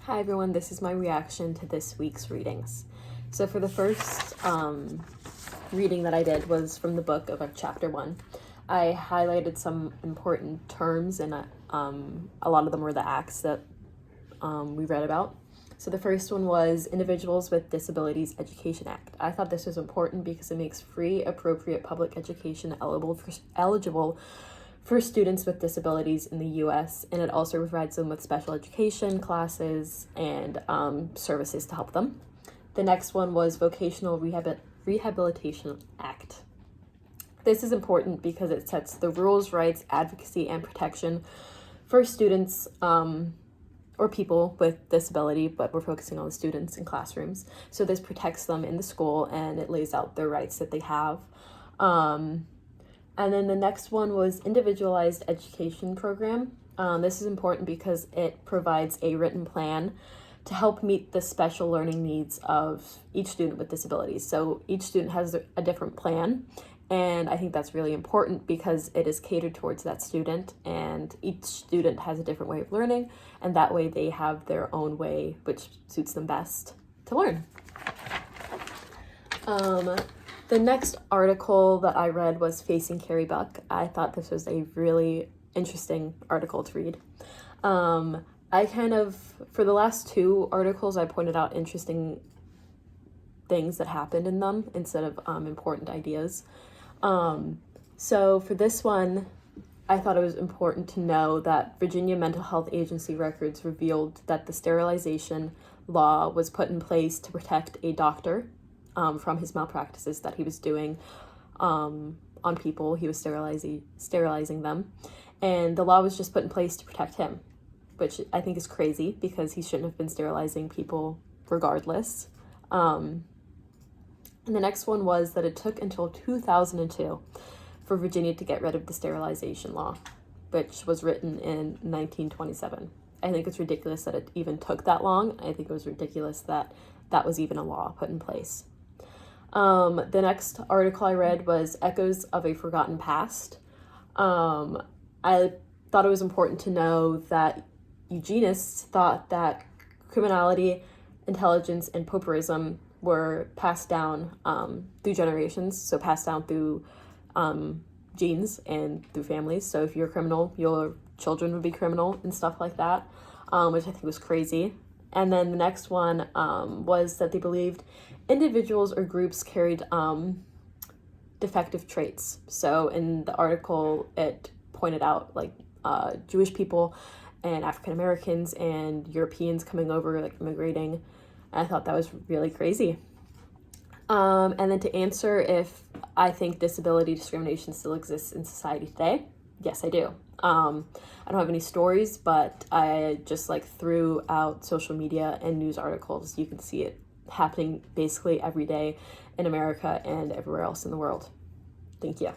Hi everyone, this is my reaction to this week's readings. So for the first reading that I did was from the book of chapter 1. I highlighted some important terms and a lot of them were the acts that we read about. So the first one was Individuals with Disabilities Education Act. I thought this was important because it makes free, appropriate public education eligible for students with disabilities in the U.S., and it also provides them with special education classes and services to help them. The next one was Vocational Rehabilitation Act. This is important because it sets the rules, rights, advocacy, and protection for students or people with disability, but we're focusing on the students in classrooms. So this protects them in the school and it lays out their rights that they have. And then the next one was Individualized Education Program. This is important because it provides a written plan to help meet the special learning needs of each student with disabilities. So each student has a different plan, and I think that's really important because it is catered towards that student, and each student has a different way of learning, and that way they have their own way which suits them best to learn. The next article that I read was Facing Carrie Buck. I thought this was a really interesting article to read. For the last two articles, I pointed out interesting things that happened in them instead of important ideas. So for this one, I thought it was important to know that Virginia Mental Health Agency records revealed that the sterilization law was put in place to protect a doctor from his malpractices that he was doing on people. He was sterilizing them, and the law was just put in place to protect him, which I think is crazy because he shouldn't have been sterilizing people regardless. And the next one was that it took until 2002 for Virginia to get rid of the sterilization law, which was written in 1927. I think it's ridiculous that it even took that long. I think it was ridiculous that that was even a law put in place. The next article I read was Echoes of a Forgotten Past. I thought it was important to know that eugenists thought that criminality, intelligence, and pauperism were passed down through generations, so passed down through genes and through families. So if you're a criminal, your children would be criminal and stuff like that, which I think was crazy. And then the next one was that they believed individuals or groups carried defective traits. So in the article, it pointed out like Jewish people and African Americans and Europeans coming over, like immigrating. And I thought that was really crazy. And then to answer if I think disability discrimination still exists in society today, yes, I do. I don't have any stories, but I just through out social media and news articles, you can see it happening basically every day in America and everywhere else in the world. Thank you.